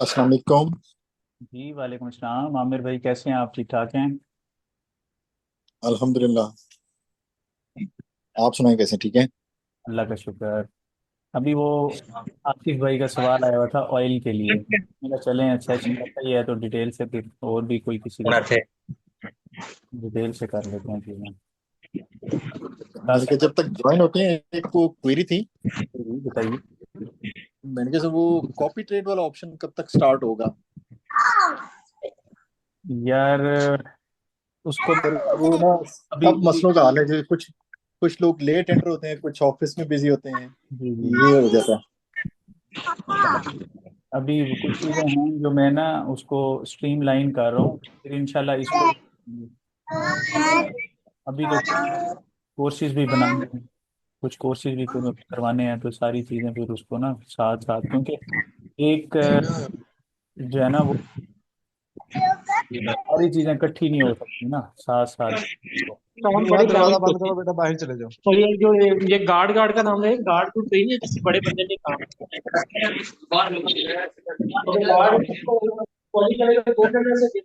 अस्सलाम वालेकुम। जी वालेकुम अस्सलाम। आमिर भाई कैसे हैं आप? ठीक ठाक हैं? अल्हम्दुलिल्लाह। आप सुनाएं, कैसे? ठीक है। अल्लाह का शुक्र। अभी वो आतिफ भाई का सवाल आया हुआ था ऑयल के लिए। मेरा चलें, अच्छा अच्छा ही है तो डिटेल से फिर और भी कोई किसी का होना डिटेल से कर लेते हैं चीज़ें। बता मैंने कहा सकते जब तक ज्वाइन होते हैं, एक को क्वेरी थी। हैं जी, बताइए। मैंने कहा सर, वो कॉपी ट्रेड वाला ऑप्शन कब तक स्टार्ट होगा? यार उसको मेरे वो ना अभी सब मसलों का हाल है कि कुछ कुछ लोग लेट एंटर होते हैं, कुछ ऑफिस में बिजी होते हैं। जी जी ये हो जाता है। अभी वो कुछ चीज़ें हैं जो मैं ना उसको स्ट्रीमलाइन कर रहा हूँ, फिर इंशाल्लाह इसको अभी तो कोर्सेज भी बनाने हैं, कुछ कोर्सेज भी करवाने हैं, तो सारी चीज़ें फिर उसको ना साथ साथ, क्योंकि एक जो है ना वो सारी चीज़ें इकट्ठी नहीं हो सकती ना साथ साथ। साउंड बड़ी दरवाजा प्रॉब्लम बंद होती करो है। बेटा, बाहर चले जाओ। और ये गार्ड गार्ड का नाम है, गार्ड तो नहीं है, किसी बड़े बंदे ने काम गार्ड कॉलिंग करेगा 2 घंटे से।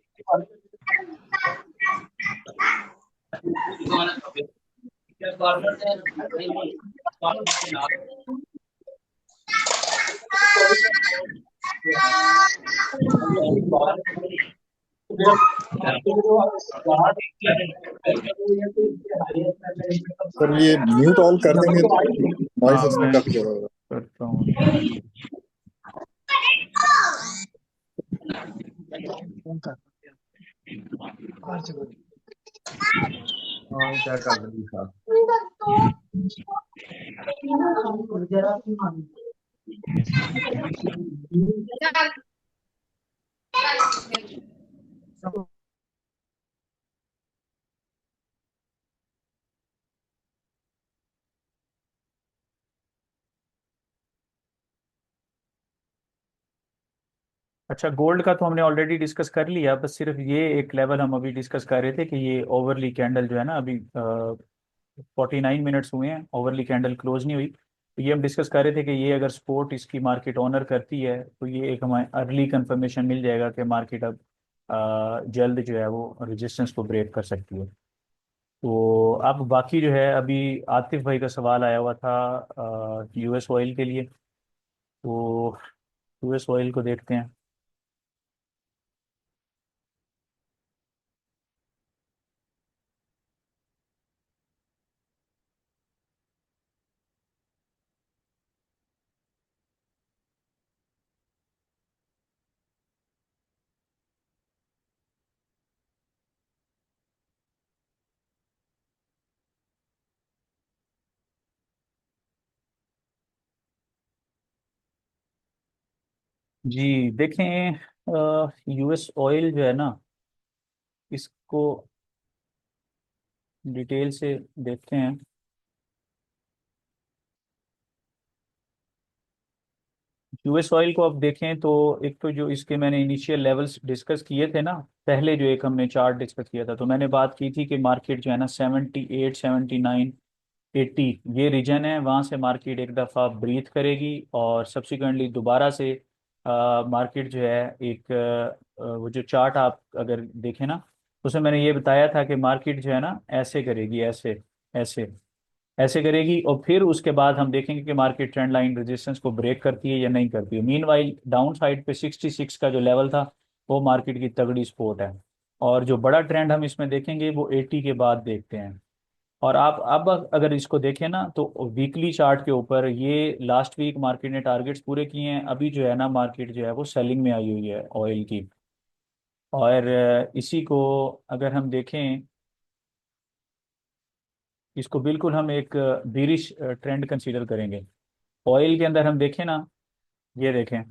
सर, ये म्यूट ऑल कर देंगे तो नॉइस हाँ इसमें मैं काफी ज्यादा होगा। करता हूँ। हाँ, क्या कर रही है? अच्छा, गोल्ड का तो हमने ऑलरेडी डिस्कस कर लिया, बस सिर्फ ये एक लेवल हम अभी डिस्कस कर रहे थे कि ये ओवरली कैंडल जो है ना अभी 49 मिनट्स हुए हैं, ओवरली कैंडल क्लोज नहीं हुई, तो ये हम डिस्कस कर रहे थे कि ये अगर सपोर्ट इसकी मार्केट ऑनर करती है तो ये एक हमें अर्ली कंफर्मेशन मिल जाएगा कि मार्केट अब जल्द जो है वो रेजिस्टेंस को ब्रेक कर सकती है। तो अब बाकी जो है, अभी आतिफ भाई का सवाल आया हुआ था यूएस ऑयल के लिए, तो यूएस ऑयल को देखते हैं। जी देखें, यूएस ऑयल जो है ना, इसको डिटेल से देखते हैं। यूएस ऑयल को अब देखें तो एक तो जो इसके मैंने इनिशियल लेवल्स डिस्कस किए थे ना, पहले जो एक हमने चार्ट डिस्कस किया था, तो मैंने बात की थी कि मार्केट जो है ना 78, 79, 80 ये रीजन है, वहाँ से मार्केट एक दफ़ा ब्रीथ करेगी और सब्सिक्वेंटली दोबारा से मार्केट जो है एक वो जो चार्ट आप अगर देखें ना, उसमें मैंने ये बताया था कि मार्केट जो है ना ऐसे करेगी, ऐसे ऐसे ऐसे करेगी, और फिर उसके बाद हम देखेंगे कि मार्केट ट्रेंड लाइन रेजिस्टेंस को ब्रेक करती है या नहीं करती है। मीनवाइल डाउन साइड पे 66 का जो लेवल था वो मार्केट की तगड़ी सपोर्ट है, और जो बड़ा ट्रेंड हम इसमें देखेंगे वो 80 के बाद देखते हैं। और आप अब अगर इसको देखें ना तो वीकली चार्ट के ऊपर ये लास्ट वीक मार्केट ने टारगेट्स पूरे किए हैं, अभी जो है ना मार्केट जो है वो सेलिंग में आई हुई है ऑयल की। और इसी को अगर हम देखें, इसको बिल्कुल हम एक बीरिश ट्रेंड कंसीडर करेंगे। ऑयल के अंदर हम देखें ना, ये देखें,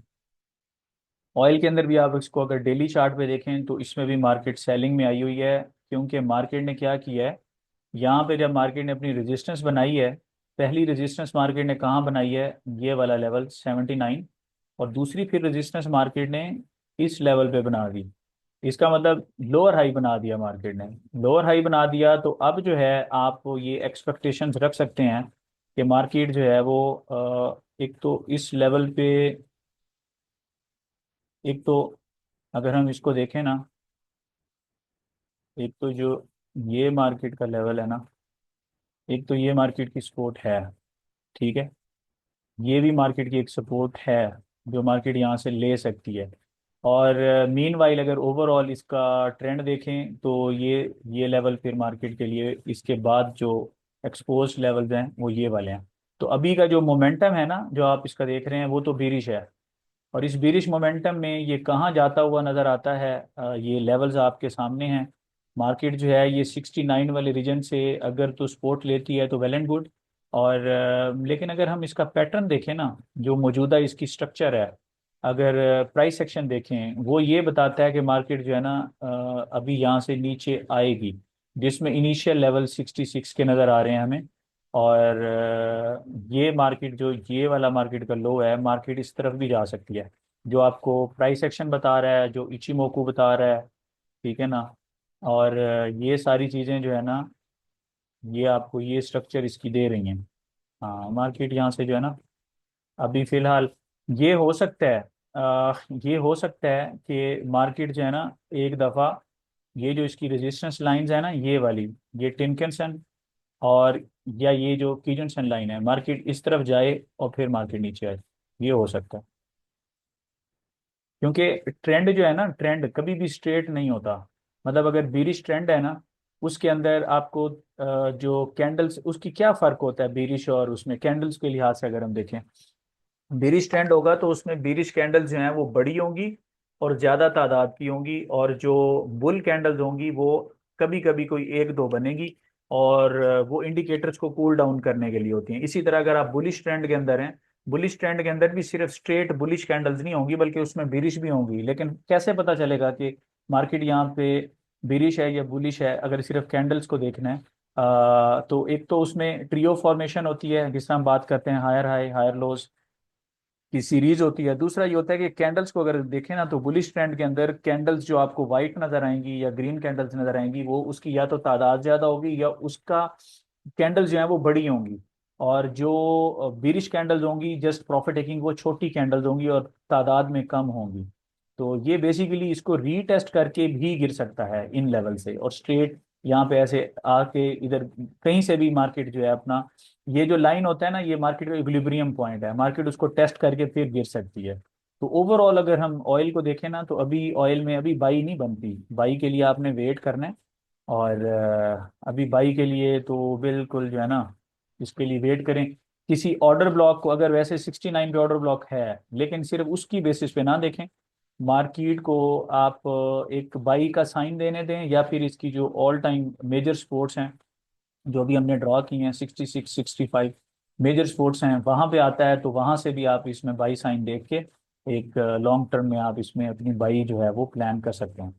ऑयल के अंदर भी आप इसको अगर डेली चार्ट पे देखें तो इसमें भी मार्केट सेलिंग में आई हुई है, क्योंकि मार्केट ने क्या किया है, यहाँ पे जब मार्केट ने अपनी रेजिस्टेंस बनाई है, पहली रेजिस्टेंस मार्केट ने कहाँ बनाई है, ये वाला लेवल 79, और दूसरी फिर रेजिस्टेंस मार्केट ने इस लेवल पे बना दी। इसका मतलब लोअर हाई बना दिया मार्केट ने। लोअर हाई बना दिया तो अब जो है आप ये एक्सपेक्टेशंस रख सकते हैं कि मार्केट जो है वो एक तो इस लेवल पे एक तो अगर हम इसको देखें ना, एक तो जो ये मार्केट का लेवल है ना, एक तो ये मार्केट की सपोर्ट है, ठीक है, ये भी मार्केट की एक सपोर्ट है जो मार्केट यहाँ से ले सकती है। और मीन वाइल अगर ओवरऑल इसका ट्रेंड देखें तो ये लेवल फिर मार्केट के लिए इसके बाद जो एक्सपोज लेवल्स हैं वो ये वाले हैं। तो अभी का जो मोमेंटम है ना जो आप इसका देख रहे हैं वो तो बीरिश है, और इस बीरिश मोमेंटम में ये कहाँ जाता हुआ नजर आता है, ये लेवल्स आपके सामने हैं। मार्केट जो है ये 69 वाले रीजन से अगर तो सपोर्ट लेती है तो वेल एंड गुड। और लेकिन अगर हम इसका पैटर्न देखें ना, जो मौजूदा इसकी स्ट्रक्चर है, अगर प्राइस सेक्शन देखें वो ये बताता है कि मार्केट जो है ना अभी यहाँ से नीचे आएगी, जिसमें इनिशियल लेवल 66 के नज़र आ रहे हैं हमें। और ये मार्केट जो ये वाला मार्केट का लो है, मार्केट इस तरफ भी जा सकती है, जो आपको प्राइस एक्शन बता रहा है, जो इचिमोकू बता रहा है, ठीक है ना। और ये सारी चीज़ें जो है ना, ये आपको ये स्ट्रक्चर इसकी दे रही हैं। हाँ, मार्केट यहाँ से जो है ना अभी फिलहाल ये हो सकता है, ये हो सकता है कि मार्केट जो है ना एक दफ़ा ये जो इसकी रेजिस्टेंस लाइंस है ना, ये वाली, ये टिनकेंसन और या ये जो कीजनसन लाइन है, मार्केट इस तरफ जाए और फिर मार्केट नीचे आए, ये हो सकता है। क्योंकि ट्रेंड जो है ना, ट्रेंड कभी भी स्ट्रेट नहीं होता। मतलब अगर बीरिश ट्रेंड है ना, उसके अंदर आपको जो कैंडल्स, उसकी क्या फ़र्क होता है बीरिश और उसमें कैंडल्स के लिहाज से अगर हम देखें, बीरिश ट्रेंड होगा तो उसमें बीरिश कैंडल्स जो हैं वो बड़ी होंगी और ज़्यादा तादाद की होंगी, और जो बुल कैंडल्स होंगी वो कभी कभी कोई एक दो बनेगी, और वो इंडिकेटर्स को कूल डाउन करने के लिए होती हैं। इसी तरह अगर आप बुलिश ट्रेंड के अंदर हैं, बुलिश ट्रेंड के अंदर भी सिर्फ स्ट्रेट बुलिश कैंडल्स नहीं होंगी बल्कि उसमें बीरिश भी होंगी। लेकिन कैसे पता चलेगा कि मार्केट यहाँ पे बीरिश है या बुलिश है, अगर सिर्फ कैंडल्स को देखना है, तो एक तो उसमें ट्रियो फॉर्मेशन होती है जिससे हम बात करते हैं हायर हाई हायर लोज की सीरीज होती है। दूसरा ये होता है कि कैंडल्स को अगर देखें ना, तो बुलिश ट्रेंड के अंदर कैंडल्स जो आपको व्हाइट नजर आएंगी या ग्रीन कैंडल्स नजर आएंगी, वो उसकी या तो तादाद ज्यादा होगी या उसका कैंडल्स जो है वो बड़ी होंगी। और जो बिरिश कैंडल्स होंगी जस्ट प्रॉफिट टेकिंग, वो छोटी कैंडल्स होंगी और तादाद में कम होंगी। तो ये बेसिकली इसको रीटेस्ट करके भी गिर सकता है इन लेवल से, और स्ट्रेट यहाँ पे ऐसे आके इधर कहीं से भी मार्केट जो है अपना, ये जो लाइन होता है ना, ये मार्केट का इक्विलिब्रियम पॉइंट है, मार्केट उसको टेस्ट करके फिर गिर सकती है। तो ओवरऑल अगर हम ऑयल को देखें ना, तो अभी ऑयल में अभी बाई नहीं बनती, बाई के लिए आपने वेट करना है। और अभी बाई के लिए तो बिल्कुल जो है ना इसके लिए वेट करें। किसी ऑर्डर ब्लॉक को, अगर वैसे 69 पे ऑर्डर ब्लॉक है, लेकिन सिर्फ उसकी बेसिस पे ना देखें मार्केट को, आप एक बाई का साइन देने दें, या फिर इसकी जो ऑल टाइम मेजर स्पोर्ट्स हैं जो अभी हमने ड्रॉ की हैं 66 65 मेजर स्पोर्ट्स हैं, वहां पे आता है, तो वहां से भी आप इसमें बाई साइन देख के एक लॉन्ग टर्म में आप इसमें अपनी बाई जो है वो प्लान कर सकते हैं।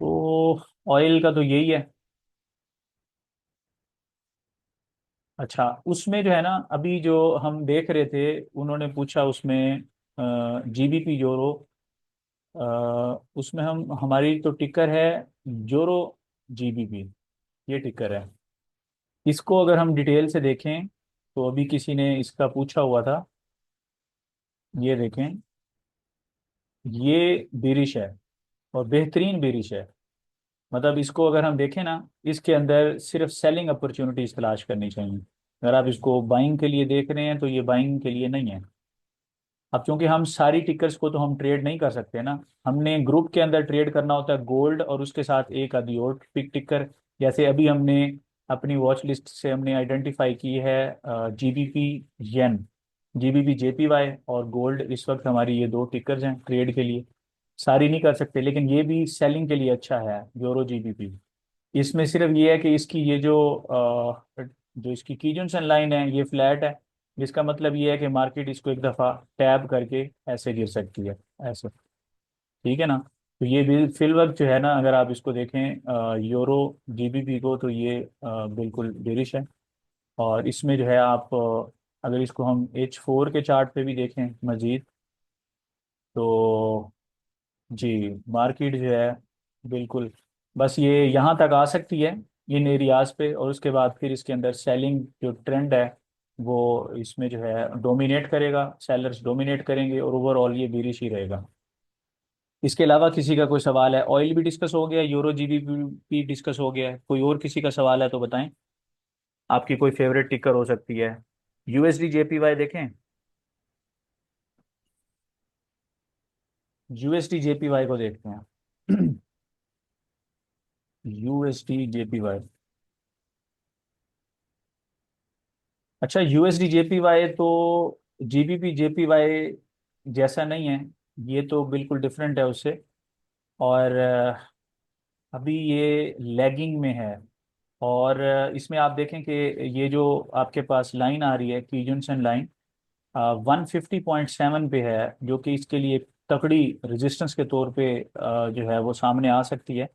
तो ऑयल का तो यही है। अच्छा, उसमें जो है ना अभी जो हम देख रहे थे, उन्होंने पूछा उसमें जीबीपी जोरो, उसमें हम हमारी तो टिकर है जोरो जीबीपी, ये टिकर है। इसको अगर हम डिटेल से देखें तो अभी किसी ने इसका पूछा हुआ था, ये देखें, ये बेरिश है और बेहतरीन बेरिश है। मतलब इसको अगर हम देखें ना, इसके अंदर सिर्फ सेलिंग अपॉर्चुनिटीज तलाश करनी चाहिए। अगर आप इसको बाइंग के लिए देख रहे हैं तो ये बाइंग के लिए नहीं है। अब क्योंकि हम सारी टिकर्स को तो हम ट्रेड नहीं कर सकते ना, हमने ग्रुप के अंदर ट्रेड करना होता है गोल्ड और उसके साथ एक आधी और पिक टिकर। जैसे अभी हमने अपनी वॉच लिस्ट से हमने आइडेंटिफाई की है जीबीपी येन, जीबीपी जेपीवाई और गोल्ड, इस वक्त हमारी ये दो टिकर्स हैं ट्रेड के लिए। सारी नहीं कर सकते, लेकिन ये भी सेलिंग के लिए अच्छा है यूरो जीबीपी। इसमें सिर्फ ये है कि इसकी ये जो इसकी की जंक्शन लाइन है ये फ्लैट है, जिसका मतलब ये है कि मार्केट इसको एक दफ़ा टैप करके ऐसे गिर सकती है, ऐसे, ठीक है ना। तो ये भी फिल वक्त जो है ना, अगर आप इसको देखें यूरो जीबीपी को, तो ये बिल्कुल बेरिश है। और इसमें जो है आप अगर इसको हम H4 के चार्ट पे भी देखें मजीद, तो जी मार्केट जो है बिल्कुल बस ये यहाँ तक आ सकती है इन एरियाज पे, और उसके बाद फिर इसके अंदर सेलिंग जो ट्रेंड है वो इसमें जो है डोमिनेट करेगा, सेलर्स डोमिनेट करेंगे और ओवरऑल ये बेरिश ही रहेगा। इसके अलावा किसी का कोई सवाल है? ऑयल भी डिस्कस हो गया, यूरो जीबीपी भी डिस्कस हो गया है, कोई और किसी का सवाल है तो बताएं। आपकी कोई फेवरेट टिकर हो सकती है। यूएसडी जेपीवाई देखें, यूएसडी जेपीवाई को देखते हैं। USD JPY. अच्छा, यूएसडी जेपीवाई तो जीबीपी जेपीवाई जैसा नहीं है, ये तो बिल्कुल डिफरेंट है उससे। और अभी ये लैगिंग में है। और इसमें आप देखें कि ये जो आपके पास लाइन आ रही है कीजनसन लाइन 150.7 पे है, जो कि इसके लिए एक तकड़ी रेजिस्टेंस के तौर पे जो है वो सामने आ सकती है।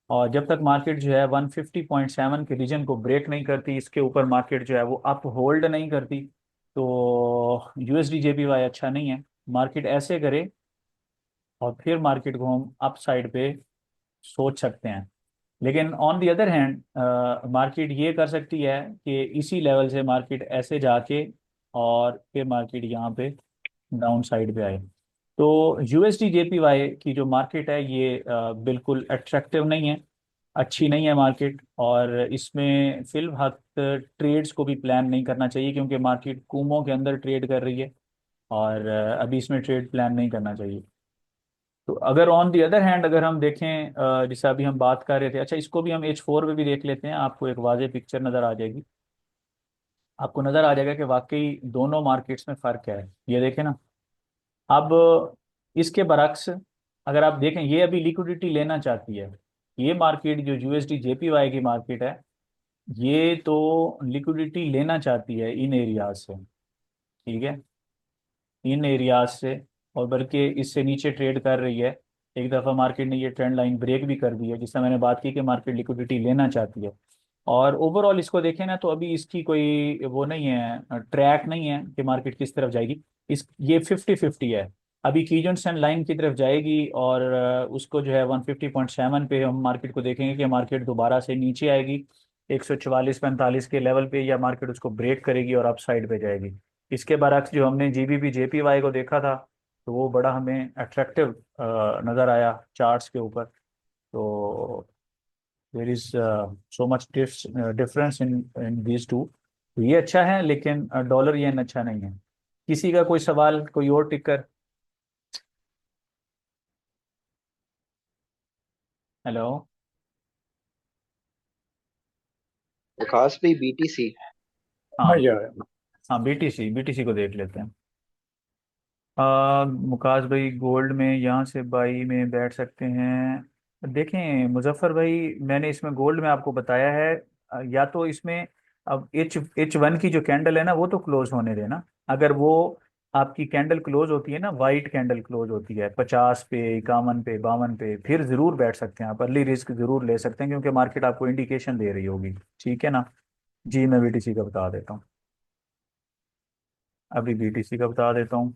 और जब तक मार्केट जो है 150.7 के रीजन को ब्रेक नहीं करती, इसके ऊपर मार्केट जो है वो अप होल्ड नहीं करती, तो यूएसडी जेपीवाई अच्छा नहीं है। मार्केट ऐसे करे और फिर मार्केट को हम अप साइड पे सोच सकते हैं। लेकिन on the other hand market ये कर सकती है कि इसी लेवल से मार्केट ऐसे जाके और फिर मार्केट यहाँ पे डाउन साइड पे आए। तो यूएसडी जेपीवाई की जो मार्केट है ये बिल्कुल अट्रैक्टिव नहीं है, अच्छी नहीं है मार्केट। और इसमें फिलहाल ट्रेड्स को भी प्लान नहीं करना चाहिए, क्योंकि मार्केट कुमों के अंदर ट्रेड कर रही है और अभी इसमें ट्रेड प्लान नहीं करना चाहिए। तो अगर ऑन दी अदर हैंड अगर हम देखें जैसे अभी हम बात कर रहे थे, अच्छा इसको भी हम H4 पे भी देख लेते हैं, आपको एक वाज़ेह पिक्चर नज़र आ जाएगी। आपको नज़र आ जाएगा कि वाकई दोनों मार्केट्स में फ़र्क है। ये देखें ना। अब इसके बरक्स अगर आप देखें, ये अभी लिक्विडिटी लेना चाहती है। ये मार्केट जो यूएसडी जेपीवाई की मार्केट है, ये तो लिक्विडिटी लेना चाहती है इन एरियाज से। ठीक है, इन एरियाज से, और बल्कि इससे नीचे ट्रेड कर रही है। एक दफ़ा मार्केट ने ये ट्रेंड लाइन ब्रेक भी कर दी है, जिससे मैंने बात की कि मार्केट लिक्विडिटी लेना चाहती है। और ओवरऑल इसको देखें ना, तो अभी इसकी कोई वो नहीं है, ट्रैक नहीं है कि मार्केट किस तरफ जाएगी। इस ये 50-50 है। अभी कीजन लाइन की तरफ जाएगी और उसको जो है 150.7 पे हम मार्केट को देखेंगे कि मार्केट दोबारा से नीचे आएगी 144-45 के लेवल पे, या मार्केट उसको ब्रेक करेगी और अप साइड पे जाएगी। इसके बरक्स जो हमने जीबीपी जेपीवाई को देखा था, तो वो बड़ा हमें अट्रैक्टिव नज़र आया चार्ट्स के ऊपर। तो there is so much difference in in these two. तो ये अच्छा है, लेकिन डॉलर येन अच्छा नहीं है। किसी का कोई सवाल, कोई और टिकर? हेलो। खास भी बीटीसी। हाँ हाँ, बीटीसी, बीटीसी को देख लेते हैं। मुकास भाई, गोल्ड में यहाँ से बाई में बैठ सकते हैं। देखें मुजफ्फर भाई, मैंने इसमें गोल्ड में आपको बताया है, या तो इसमें अब H1 की जो कैंडल है ना, वो तो क्लोज होने देना। अगर वो आपकी कैंडल क्लोज होती है ना, वाइट कैंडल क्लोज होती है 50 पे, 51 पे, 52 पे, फिर जरूर बैठ सकते हैं आप, अर्ली रिस्क जरूर ले सकते हैं, क्योंकि मार्केट आपको इंडिकेशन दे रही होगी। ठीक है ना। जी, मैं बीटीसी का बता देता हूँ। अभी बीटीसी का बता देता हूँ।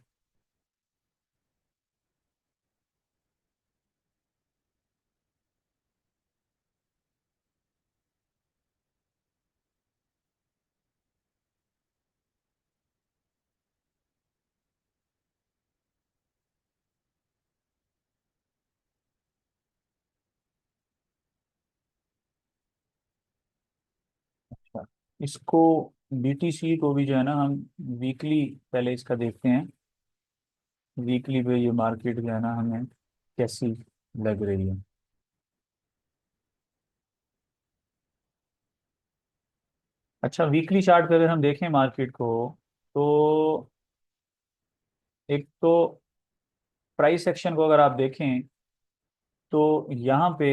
अच्छा, इसको बीटीसी को भी जो है ना हम वीकली पहले इसका देखते हैं। वीकली पे ये मार्केट जो है ना हमें कैसी लग रही है। अच्छा, वीकली चार्ट पे अगर हम देखें मार्केट को, तो एक तो प्राइस एक्शन को अगर आप देखें, तो यहाँ पे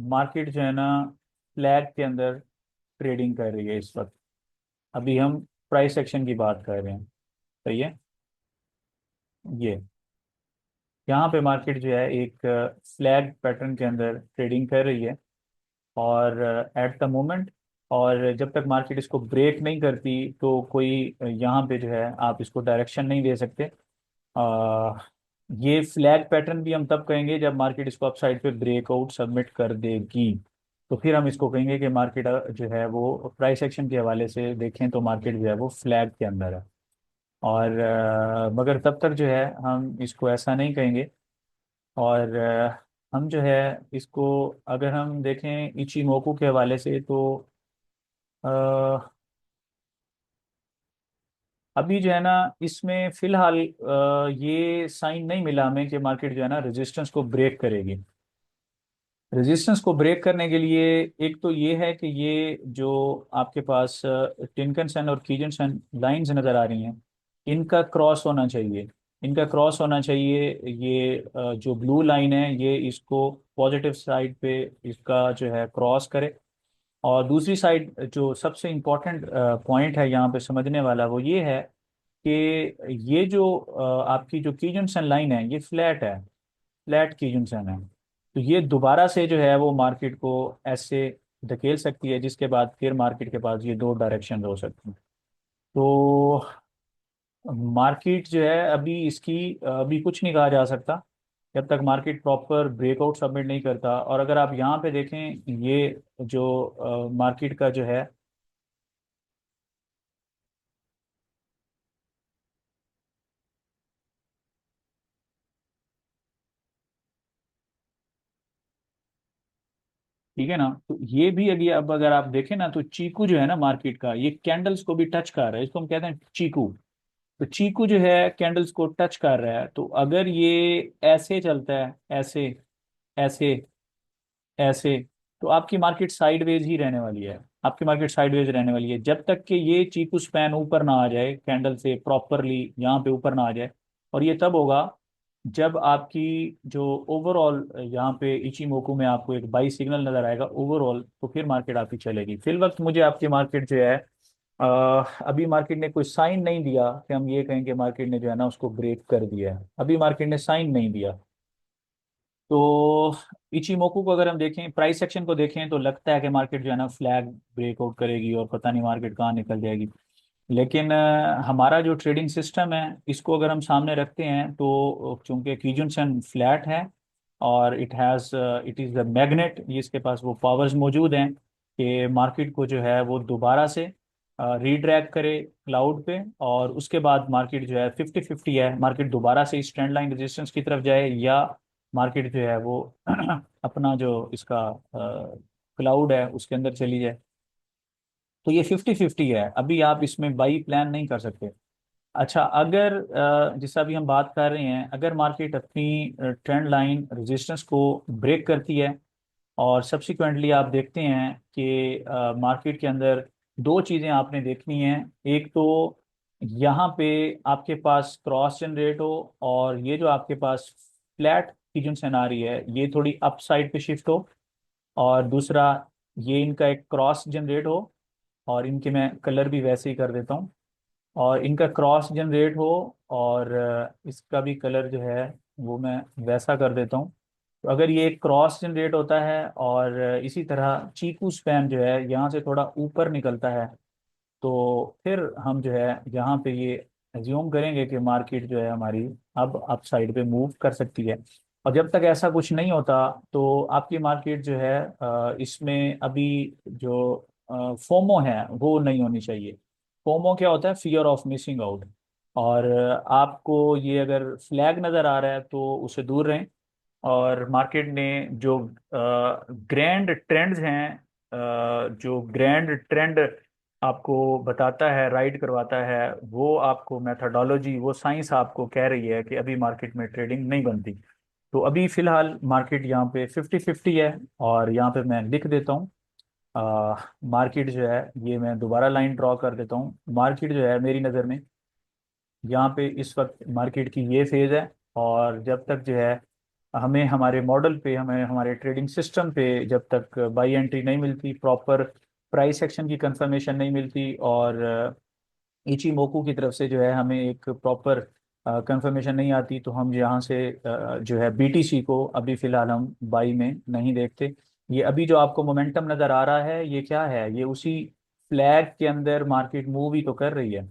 मार्केट जो है ना फ्लैग के अंदर ट्रेडिंग कर रही है इस वक्त। अभी हम प्राइस एक्शन की बात कर रहे हैं। सही है। ये यहाँ पे मार्केट जो है एक फ्लैग पैटर्न के अंदर ट्रेडिंग कर रही है। और एट द मोमेंट, और जब तक मार्केट इसको ब्रेक नहीं करती, तो कोई यहाँ पे जो है आप इसको डायरेक्शन नहीं दे सकते। आ, ये फ्लैग पैटर्न भी हम तब कहेंगे जब मार्केट इसको अपसाइड पे ब्रेकआउट सबमिट कर देगी। तो फिर हम इसको कहेंगे कि मार्केट जो है वो प्राइस एक्शन के हवाले से देखें तो मार्केट जो है वो फ्लैग के अंदर है। और मगर तब तक जो है हम इसको ऐसा नहीं कहेंगे। और हम जो है इसको अगर हम देखें इचिमोकू के हवाले से तो अ, अभी जो है ना इसमें फिलहाल ये साइन नहीं मिला हमें कि मार्केट जो है ना रेजिस्टेंस को ब्रेक करेगी। रेजिस्टेंस को ब्रेक करने के लिए एक तो ये है कि ये जो आपके पास टिनकनसन और कीजनसन लाइंस नज़र आ रही हैं, इनका क्रॉस होना चाहिए। इनका क्रॉस होना चाहिए। ये जो ब्लू लाइन है ये इसको पॉजिटिव साइड पे इसका जो है क्रॉस करे। और दूसरी साइड जो सबसे इम्पोर्टेंट पॉइंट है यहाँ पे समझने वाला वो ये है कि ये जो आपकी जो कीजनसन लाइन है ये फ्लैट है, फ्लैट की जंक्शन है। तो ये दोबारा से जो है वो मार्केट को ऐसे धकेल सकती है, जिसके बाद फिर मार्केट के पास ये दो डायरेक्शन हो सकती हैं। तो मार्केट जो है अभी इसकी अभी कुछ नहीं कहा जा सकता जब तक मार्केट प्रॉपर ब्रेकआउट सबमिट नहीं करता। और अगर आप यहाँ पे देखें ये जो मार्केट का जो है ठीक है ना, तो ये भी अभी अब अगर आप देखें ना तो चीकू जो है ना मार्केट का ये कैंडल्स को भी टच कर रहा है, इसको हम कहते हैं चीकू। तो चीकू जो है कैंडल्स को टच कर रहा है, तो अगर ये ऐसे चलता है, ऐसे ऐसे ऐसे, तो आपकी मार्केट साइडवेज ही रहने वाली है। आपकी मार्केट साइडवेज रहने वाली है जब तक कि ये चीकू स्पैन ऊपर ना आ जाए, कैंडल से प्रॉपरली यहाँ पे ऊपर ना आ जाए। और ये तब होगा जब आपकी जो ओवरऑल यहाँ पे इचिमोकू में आपको एक बाई सिग्नल नजर आएगा ओवरऑल, तो फिर मार्केट आपकी चलेगी। फिल वक्त मुझे आपकी मार्केट जो है अ, अभी मार्केट ने कोई साइन नहीं दिया कि हम ये कहें कि मार्केट ने जो है ना उसको ब्रेक कर दिया है। अभी मार्केट ने साइन नहीं दिया। तो इचिमोकू को अगर हम देखें, प्राइस सेक्शन को देखें, तो लगता है कि मार्केट जो है ना फ्लैग ब्रेकआउट करेगी और पता नहीं मार्केट कहाँ निकल जाएगी। लेकिन हमारा जो ट्रेडिंग सिस्टम है इसको अगर हम सामने रखते हैं तो चूंकि कीजनसन फ्लैट है और इट इज़ द मैग्नेट, ये इसके पास वो पावर्स मौजूद हैं कि मार्केट को जो है वो दोबारा से रीड्रैग करे क्लाउड पे। और उसके बाद मार्केट जो है 50-50 है, मार्केट दोबारा से इस ट्रेंड लाइन रेजिस्टेंस की तरफ जाए या मार्केट जो है वो अपना जो इसका क्लाउड है उसके अंदर चली जाए। तो ये 50-50 है, अभी आप इसमें बाई प्लान नहीं कर सकते। अच्छा, अगर जैसा अभी हम बात कर रहे हैं, अगर मार्केट अपनी ट्रेंड लाइन रेजिस्टेंस को ब्रेक करती है और सब्सिक्वेंटली आप देखते हैं कि मार्केट के अंदर दो चीज़ें आपने देखनी हैं। एक तो यहाँ पे आपके पास क्रॉस जनरेट हो और ये जो आपके पास फ्लैट की जो सिनारी है ये थोड़ी अप साइड पे शिफ्ट हो। और दूसरा ये इनका एक क्रॉस जनरेट हो, और इनके मैं कलर भी वैसे ही कर देता हूँ। और इनका क्रॉस जनरेट हो और इसका भी कलर जो है वो मैं वैसा कर देता हूँ। तो अगर ये क्रॉस जनरेट होता है और इसी तरह चीकू स्पैन जो है यहाँ से थोड़ा ऊपर निकलता है, तो फिर हम जो है यहाँ पे ये एज्यूम करेंगे कि मार्केट जो है हमारी अब अप साइड पे मूव कर सकती है। और जब तक ऐसा कुछ नहीं होता तो आपकी मार्केट जो है इसमें अभी जो फोमो है वो नहीं होनी चाहिए। फोमो क्या होता है? Fear of missing out. और आपको ये अगर फ्लैग नज़र आ रहा है तो उससे दूर रहें। और मार्केट ने जो ग्रैंड ट्रेंड्स हैं, जो ग्रैंड ट्रेंड आपको बताता है, राइड करवाता है, वो आपको मेथोडोलॉजी, वो साइंस आपको कह रही है कि अभी मार्केट में ट्रेडिंग नहीं बनती। तो अभी फिलहाल मार्केट यहाँ पे 50-50 है। और यहाँ पे मैं लिख देता हूँ मार्केट जो है, ये मैं दोबारा लाइन ड्रॉ कर देता हूँ। मार्केट जो है मेरी नज़र में यहाँ पे इस वक्त मार्केट की ये फेज़ है। और जब तक जो है हमें हमारे मॉडल पे, हमें हमारे ट्रेडिंग सिस्टम पे जब तक बाई एंट्री नहीं मिलती, प्रॉपर प्राइस एक्शन की कंफर्मेशन नहीं मिलती और इचिमोकू की तरफ से जो है हमें एक प्रॉपर कंफर्मेशन नहीं आती, तो हम यहाँ से जो है बीटीसी को अभी फिलहाल हम बाई में नहीं देखते। ये अभी जो आपको मोमेंटम नज़र आ रहा है ये क्या है? ये उसी फ्लैग के अंदर मार्केट मूव ही तो कर रही है।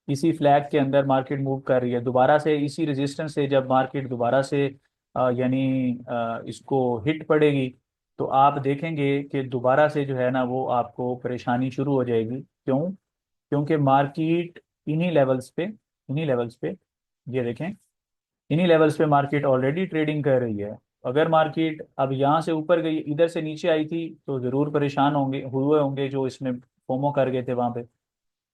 इसी फ्लैग के अंदर मार्केट मूव कर रही है दोबारा से, इसी रेजिस्टेंस से जब मार्केट दोबारा से यानी इसको हिट पड़ेगी तो आप देखेंगे कि दोबारा से जो है ना वो आपको परेशानी शुरू हो जाएगी। क्यों? क्योंकि मार्केट इन्हीं लेवल्स पे ये देखें, इन्हीं लेवल्स पे मार्केट ऑलरेडी ट्रेडिंग कर रही है। अगर मार्केट अब यहाँ से ऊपर गई, इधर से नीचे आई थी, तो ज़रूर परेशान हुए होंगे जो इसमें फोमो कर गए थे वहाँ पे।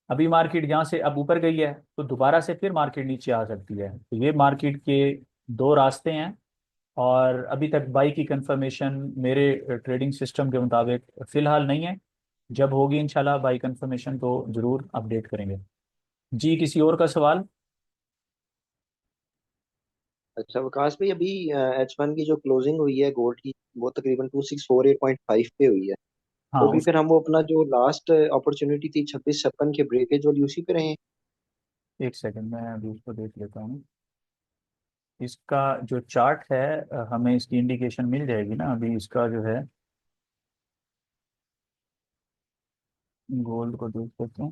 अभी मार्केट यहाँ से अब ऊपर गई है तो दोबारा से फिर मार्केट नीचे आ सकती है। तो ये मार्केट के दो रास्ते हैं, और अभी तक बाई की कंफर्मेशन मेरे ट्रेडिंग सिस्टम के मुताबिक फ़िलहाल नहीं है। जब होगी इंशाल्लाह बाई कंफर्मेशन तो ज़रूर अपडेट करेंगे। जी, किसी और का सवाल? अच्छा विकास भाई, अभी H1 की जो क्लोजिंग हुई है गोल्ड की, वो तकरीबन 2648.5 पे हुई है। हाँ, तो अभी उस फिर हम वो अपना जो लास्ट अपॉर्चुनिटी थी 2656 के ब्रेकेज वाली, उसी पे रहे। एक सेकंड मैं अभी उसको देख लेता हूँ। इसका जो चार्ट है हमें इसकी इंडिकेशन मिल जाएगी ना। अभी इसका जो है गोल्ड को देख लेते हैं।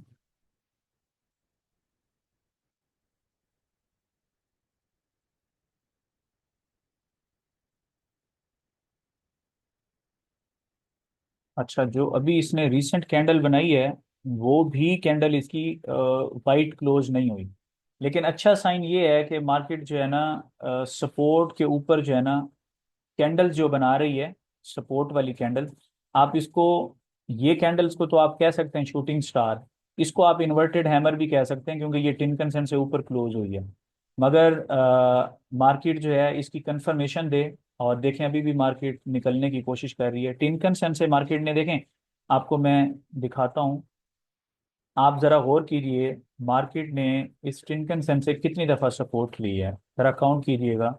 अच्छा, जो अभी इसने रीसेंट कैंडल बनाई है वो भी कैंडल इसकी वाइट क्लोज नहीं हुई। लेकिन अच्छा साइन ये है कि मार्केट जो है ना सपोर्ट के ऊपर जो है ना कैंडल्स जो बना रही है, सपोर्ट वाली कैंडल। आप इसको, ये कैंडल्स को तो आप कह सकते हैं शूटिंग स्टार, इसको आप इन्वर्टेड हैमर भी कह सकते हैं क्योंकि ये टिनकनसन से ऊपर क्लोज हुई है। मगर मार्केट जो है इसकी कंफर्मेशन दे, और देखें अभी भी मार्केट निकलने की कोशिश कर रही है टिनकनसन से। मार्केट ने, देखें आपको मैं दिखाता हूँ, आप ज़रा गौर कीजिए मार्केट ने इस टिनकनसन से कितनी दफ़ा सपोर्ट ली है, ज़रा काउंट कीजिएगा।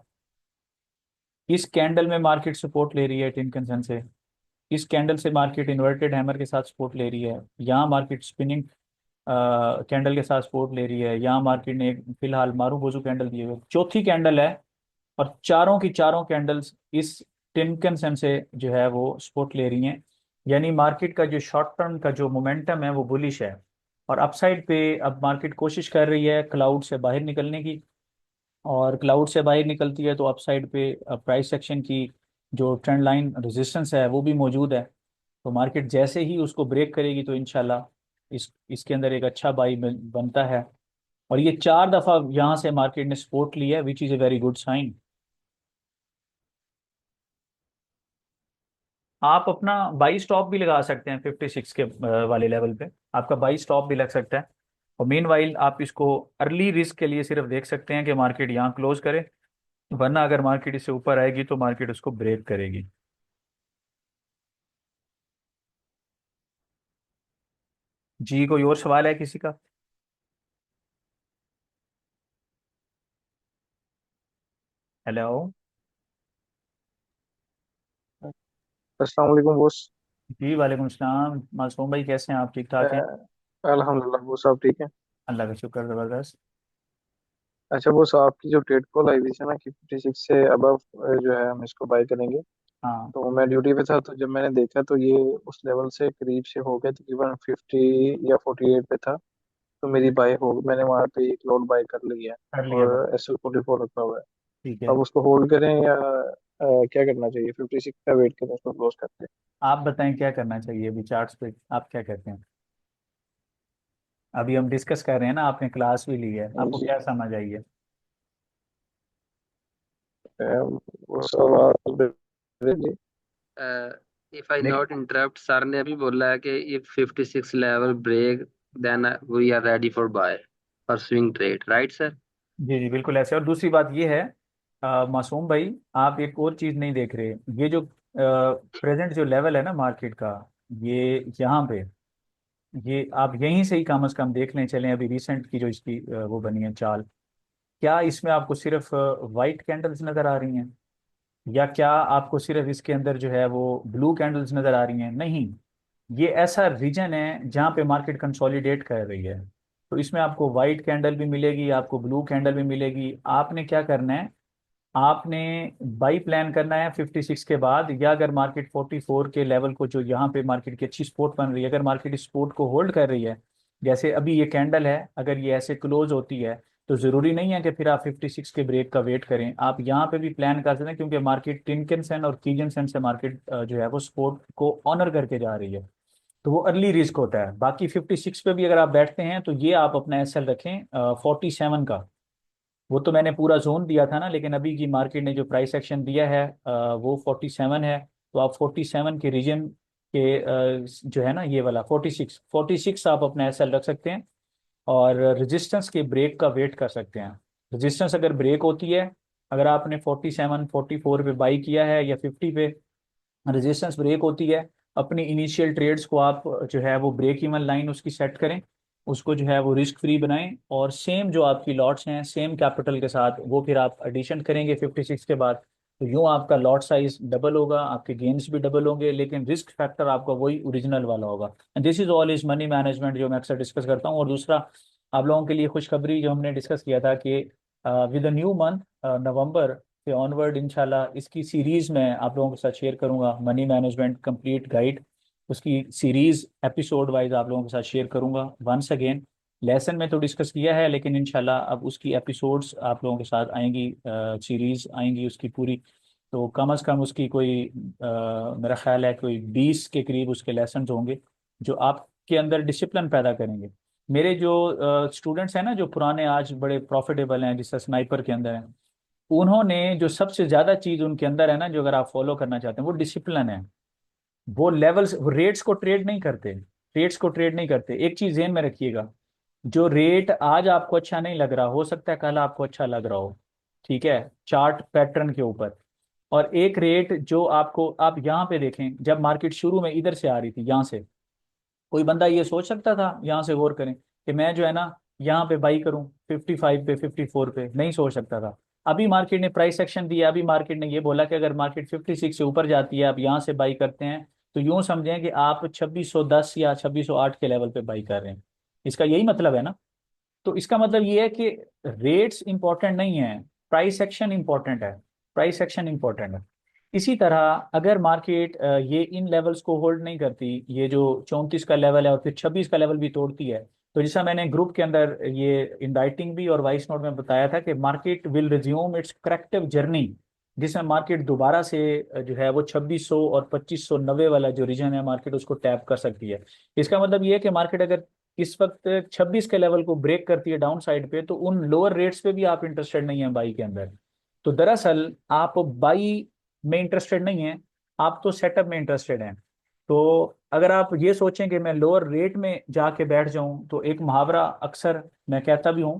इस कैंडल में मार्केट सपोर्ट ले रही है टिनकनसन से, इस कैंडल से मार्केट इन्वर्टेड हैमर के साथ सपोर्ट ले रही है, यहाँ मार्केट स्पिनिंग कैंडल के साथ सपोर्ट ले रही है, यहाँ मार्केट ने फिलहाल मारू बोजू कैंडल दिए हुए, चौथी कैंडल है। और चारों की चारों कैंडल्स इस टिनकनसन से जो है वो सपोर्ट ले रही हैं। यानी मार्केट का जो शॉर्ट टर्म का जो मोमेंटम है वो बुलिश है। और अपसाइड पे अब मार्केट कोशिश कर रही है क्लाउड से बाहर निकलने की, और क्लाउड से बाहर निकलती है तो अपसाइड पे प्राइस एक्शन की जो ट्रेंड लाइन रेजिस्टेंस है वो भी मौजूद है। तो मार्केट जैसे ही उसको ब्रेक करेगी तो इंशाल्लाह इसके अंदर एक अच्छा बाई बनता है। और ये 4 दफ़ा यहाँ से मार्केट ने सपोर्ट लिया है, which is a very good sign. आप अपना बाई स्टॉप भी लगा सकते हैं 56 के वाले लेवल पे, आपका बाई स्टॉप भी लग सकता है। और मेन वाइल आप इसको अर्ली रिस्क के लिए सिर्फ देख सकते हैं कि मार्केट यहाँ क्लोज करे, वरना अगर मार्केट इससे ऊपर आएगी तो मार्केट उसको ब्रेक करेगी। जी, कोई और सवाल है किसी का? हेलो। अस्सलाम वालेकुम बॉस। जी, वालेकुम सलाम मासूम भाई, कैसे हैं आप? ठीक ठाक हैं? अल्हम्दुलिल्लाह बॉस, आप ठीक है? अल्लाह का शुक्र, ज़बरदस्त। अच्छा बॉस, आपकी जो ट्रेड कॉल आई हुई थी ना कि 56 से अबव जो है हम इसको बाय करेंगे, हाँ, तो मैं ड्यूटी पे था, तो जब मैंने देखा तो ये उस लेवल से करीब से हो गया, तकरीबन 50 या 48 पे था। तो मेरी बाय हो, मैंने वहाँ पे एक लॉट बाय कर लिया है कर लिया भाई। और SL44 रखा हुआ है। ठीक है, अब उसको होल्ड करें या क्या करना चाहिए? 56 का वेट करें उसको क्लोज करके? आप बताएं क्या करना चाहिए अभी चार्ट्स पे, आप क्या कहते हैं? अभी हम डिस्कस कर रहे हैं ना, आपने क्लास भी ली है, आपको जी। क्या समझ आई है? वो सवाल जी। इफ आई देख, नॉट इंटरप्ट, सर ने अभी बोला है कि if 56 level break then we are ready for buy for swing trade, right sir? जी जी बिल्कुल ऐसे। और दूसरी बात ये है मासूम भाई, आप एक और चीज़ नहीं देख रहे। ये जो प्रेजेंट जो लेवल है ना मार्केट का, ये यहाँ पे, ये आप यहीं से ही कम अज कम देख लें चलें। अभी रिसेंट की जो इसकी वो बनी है चाल, क्या इसमें आपको सिर्फ वाइट कैंडल्स नज़र आ रही हैं, या क्या आपको सिर्फ इसके अंदर जो है वो ब्लू कैंडल्स नज़र आ रही हैं? नहीं, ये ऐसा रीजन है जहाँ पे मार्केट कंसोलिडेट कर रही है। तो इसमें आपको वाइट कैंडल भी मिलेगी, आपको ब्लू कैंडल भी मिलेगी। आपने क्या करना है, आपने बाई प्लान करना है 56 के बाद, या अगर मार्केट 44 के लेवल को, जो यहाँ पे मार्केट की अच्छी सपोर्ट बन रही है, अगर मार्केट इस सपोर्ट को होल्ड कर रही है, जैसे अभी ये कैंडल है, अगर ये ऐसे क्लोज होती है तो ज़रूरी नहीं है कि फिर आप 56 के ब्रेक का वेट करें, आप यहाँ पे भी प्लान कर सकते हैं, क्योंकि मार्केट टिनकिंसन और कीजनसन से मार्केट जो है वो सपोर्ट को ऑनर करके जा रही है, तो वो अर्ली रिस्क होता है। बाकी 56 पे भी अगर आप बैठते हैं तो ये आप अपना एसएल रखें 47 का। वो तो मैंने पूरा जोन दिया था ना, लेकिन अभी की मार्केट ने जो प्राइस एक्शन दिया है वो 47 है। तो आप 47 के रीजन के जो है ना ये वाला 46 आप अपना एसएल रख सकते हैं, और रेजिस्टेंस के ब्रेक का वेट कर सकते हैं। रेजिस्टेंस अगर ब्रेक होती है, अगर आपने 47 44 पे बाई किया है या 50 पे रेजिस्टेंस ब्रेक होती है, अपनी इनिशियल ट्रेड्स को आप जो है वो ब्रेक इवन लाइन उसकी सेट करें, उसको जो है वो रिस्क फ्री बनाएं, और सेम जो आपकी लॉट्स हैं सेम कैपिटल के साथ वो फिर आप एडिशन करेंगे 56 के बाद, तो यूँ आपका लॉट साइज डबल होगा, आपके गेन्स भी डबल होंगे, लेकिन रिस्क फैक्टर आपका वही ओरिजिनल वाला होगा। And this is all is money management जो मैं अक्सर डिस्कस करता हूँ। और दूसरा आप लोगों के लिए खुशखबरी जो हमने डिस्कस किया था कि विद द न्यू मंथ नवंबर से ऑनवर्ड इंशाल्लाह इसकी सीरीज में आप लोगों के साथ शेयर करूंगा, मनी मैनेजमेंट कंप्लीट गाइड, उसकी सीरीज एपिसोड वाइज आप लोगों के साथ शेयर करूंगा। वंस अगेन लेसन में तो डिस्कस किया है, लेकिन इंशाल्लाह अब उसकी एपिसोड्स आप लोगों के साथ आएंगी, सीरीज आएंगी उसकी पूरी। तो कम अज़ कम उसकी कोई मेरा ख्याल है कोई 20 के करीब उसके लेसन होंगे जो आपके अंदर डिसिप्लिन पैदा करेंगे। मेरे जो स्टूडेंट्स हैं ना जो पुराने आज बड़े प्रॉफिटेबल हैं, जिससे स्नाइपर के अंदर हैं, उन्होंने जो सबसे ज़्यादा चीज़ उनके अंदर है ना, जो अगर आप फॉलो करना चाहते हैं, वो डिसिप्लिन है। वो लेवल्स, वो रेट्स को ट्रेड नहीं करते, रेट्स को ट्रेड नहीं करते। एक चीज़ ध्यान में रखिएगा, जो रेट आज आपको अच्छा नहीं लग रहा, हो सकता है कल आपको अच्छा लग रहा हो, ठीक है, चार्ट पैटर्न के ऊपर। और एक रेट जो आपको, आप यहाँ पे देखें, जब मार्केट शुरू में इधर से आ रही थी यहाँ से, कोई बंदा ये सोच सकता था, यहाँ से गौर करें, कि मैं जो है ना यहाँ पे बाई करूँ 55 पे 54 पे, नहीं सोच सकता था। अभी मार्केट ने प्राइस एक्शन दिया, अभी मार्केट ने ये बोला कि अगर मार्केट 56 से ऊपर जाती है आप यहाँ से बाई करते हैं, तो यूं समझें कि आप 2610 या 2608 के लेवल पे बाई कर रहे हैं। इसका यही मतलब है ना। तो इसका मतलब ये है कि रेट्स इंपॉर्टेंट नहीं है, प्राइस एक्शन इंपॉर्टेंट है, प्राइस एक्शन इंपॉर्टेंट है। इसी तरह अगर मार्केट ये इन लेवल्स को होल्ड नहीं करती, ये जो 34 का लेवल है और फिर 26 का लेवल भी तोड़ती है, तो जैसा मैंने ग्रुप के अंदर ये इन राइटिंग भी और वॉइस नोट में बताया था कि market will resume it's corrective journey, जिसमें मार्केट दोबारा से जो है वो 2600 और 2590 वाला जो रीजन है मार्केट उसको टैप कर सकती है। इसका मतलब ये है कि मार्केट अगर इस वक्त 26 के लेवल को ब्रेक करती है डाउन साइड पे, तो उन लोअर रेट्स पे भी आप इंटरेस्टेड नहीं है बाई के अंदर। तो दरअसल आप बाई में इंटरेस्टेड नहीं है, आप तो सेटअप में इंटरेस्टेड हैं। तो अगर आप ये सोचें कि मैं लोअर रेट में जाके बैठ जाऊं, तो एक मुहावरा अक्सर मैं कहता भी हूँ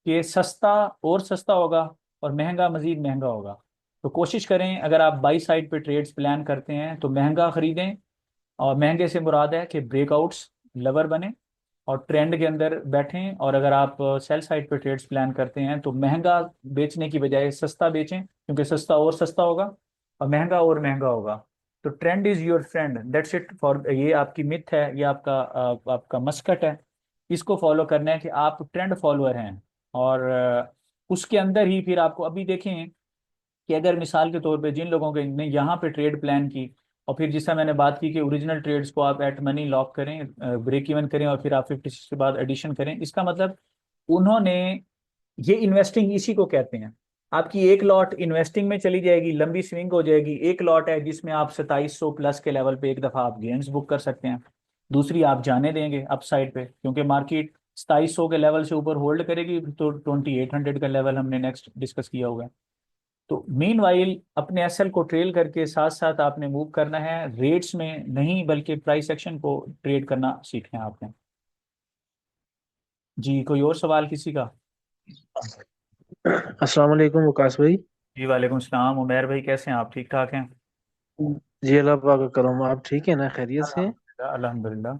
कि सस्ता और सस्ता होगा और महंगा मजीद महंगा होगा। तो कोशिश करें, अगर आप बाई साइड पे ट्रेड्स प्लान करते हैं तो महंगा खरीदें, और महंगे से मुराद है कि ब्रेकआउट्स लवर बने और ट्रेंड के अंदर बैठें। और अगर आप सेल साइड पे ट्रेड्स प्लान करते हैं तो महंगा बेचने की बजाय सस्ता बेचें, क्योंकि सस्ता और सस्ता होगा और महंगा और महंगा होगा। तो trend is your friend, that's it for, ये आपकी मिथ है, ये आपका आपका मस्कट है। इसको फॉलो करना है कि आप ट्रेंड फॉलोअर हैं, और उसके अंदर ही फिर आपको अभी देखें कि अगर मिसाल के तौर पे जिन लोगों के ने यहाँ पे ट्रेड प्लान की, और फिर जिससे मैंने बात की कि ओरिजिनल ट्रेड्स को आप एट मनी लॉक करें, ब्रेक इवन करें, और फिर आप 56 के बाद एडिशन करें, इसका मतलब उन्होंने, ये इन्वेस्टिंग इसी को कहते हैं। आपकी एक लॉट इन्वेस्टिंग में चली जाएगी, लंबी स्विंग हो जाएगी, एक लॉट है जिसमें आप 2700 प्लस के लेवल पे एक दफा आप गेन्स बुक कर सकते हैं, दूसरी आप जाने देंगे अपसाइड पे, क्योंकि मार्केट 2700 के लेवल से ऊपर होल्ड करेगी, तो 2800 का लेवल हमने नेक्स्ट डिस्कस किया हुआ है। तो मीन वाइल अपने एसएल को ट्रेल करके साथ साथ आपने मूव करना है, रेट्स में नहीं बल्कि प्राइस एक्शन को ट्रेड करना सीखना है आपने। जी कोई और सवाल किसी का? अस्सलाम वालेकुम वकास भाई। जी वालेकुम सलाम, उमैर भाई कैसे हैं आप, ठीक ठाक हैं? जी अल्लाह पाक का करम, आप ठीक है ना, खैरियत से हैं? अल्हम्दुलिल्लाह अल्हम्दुलिल्लाह।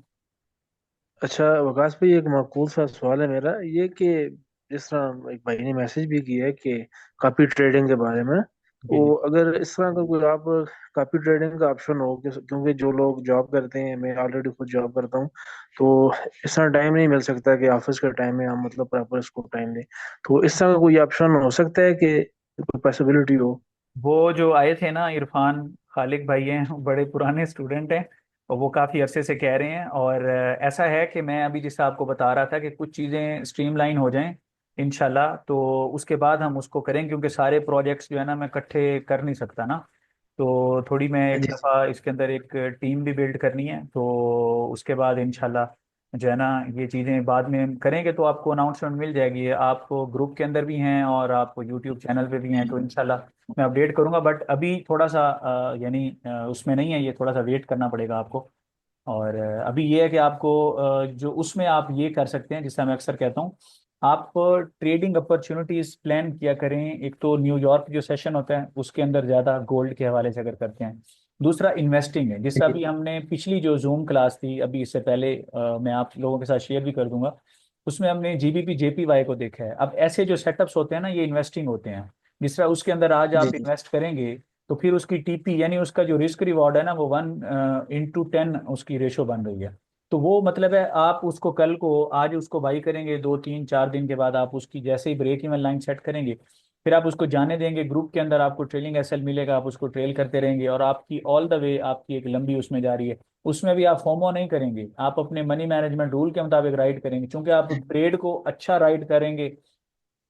अच्छा वकास भाई, एक माकूल सा सवाल है मेरा, ये कि जिस तरह एक भाई ने मैसेज भी किया है कि कॉपी ट्रेडिंग के बारे में, जी वो जी। अगर इस तरह का कोई आप कॉपी ट्रेडिंग का ऑप्शन हो क्योंकि जो लोग जॉब करते हैं, मैं ऑलरेडी खुद जॉब करता हूँ, तो इस तरह टाइम नहीं मिल सकता कि ऑफिस का टाइम है हम मतलब प्रॉपर इसको टाइम दें, तो इस तरह का कोई ऑप्शन हो सकता है कि कोई पॉसिबिलिटी हो? वो जो आए थे ना इरफान खालिक भाई हैं, वो बड़े पुराने स्टूडेंट हैं, और वो काफ़ी अरसे से कह रहे हैं। और ऐसा है कि मैं अभी जैसे आपको बता रहा था कि कुछ चीज़ें स्ट्रीमलाइन हो जाएं, इंशाल्लाह। तो उसके बाद हम उसको करेंगे, क्योंकि सारे प्रोजेक्ट्स जो है ना मैं इकट्ठे कर नहीं सकता ना। तो थोड़ी मैं एक जी दफ़ा इसके अंदर एक टीम भी बिल्ड करनी है, तो उसके बाद इंशाल्लाह जो है ना ये चीज़ें बाद में हम करेंगे, तो आपको अनाउंसमेंट मिल जाएगी। आप ग्रुप के अंदर भी हैं और आप यूट्यूब चैनल पे भी हैं, तो इंशाल्लाह मैं अपडेट करूंगा। बट अभी थोड़ा सा यानी उसमें नहीं है, ये थोड़ा सा वेट करना पड़ेगा आपको। और अभी ये है कि आपको जो उसमें आप ये कर सकते हैं, जिससे मैं अक्सर कहता हूँ, आप ट्रेडिंग अपॉर्चुनिटीज प्लान किया करें। एक तो न्यूयॉर्क जो सेशन होता है उसके अंदर ज़्यादा गोल्ड के हवाले से अगर करते हैं। दूसरा इन्वेस्टिंग है, जिससे अभी हमने पिछली जो जूम क्लास थी अभी इससे पहले मैं आप लोगों के साथ शेयर भी कर दूंगा, उसमें हमने जीबीपी जेपीवाई को देखा है। अब ऐसे जो सेटअप्स होते हैं ना, ये इन्वेस्टिंग होते हैं। जिस तरह उसके अंदर आज जी आप जी। इन्वेस्ट करेंगे, तो फिर उसकी टीपी यानी उसका जो रिस्क रिवॉर्ड है ना, वो 1:10 उसकी रेशो बन रही है। तो वो मतलब है आप उसको कल को आज उसको बाई करेंगे, 2 3 4 दिन के बाद आप उसकी जैसे ही ब्रेक इवन लाइन सेट करेंगे, फिर आप उसको जाने देंगे ग्रुप के अंदर, आपको ट्रेलिंग एसएल मिलेगा, आप उसको ट्रेल करते रहेंगे और आपकी ऑल द वे आपकी एक लंबी उसमें जा रही है। उसमें भी आप फोमो नहीं करेंगे, आप अपने मनी मैनेजमेंट रूल के मुताबिक राइड करेंगे, क्योंकि आप ट्रेड को अच्छा राइड करेंगे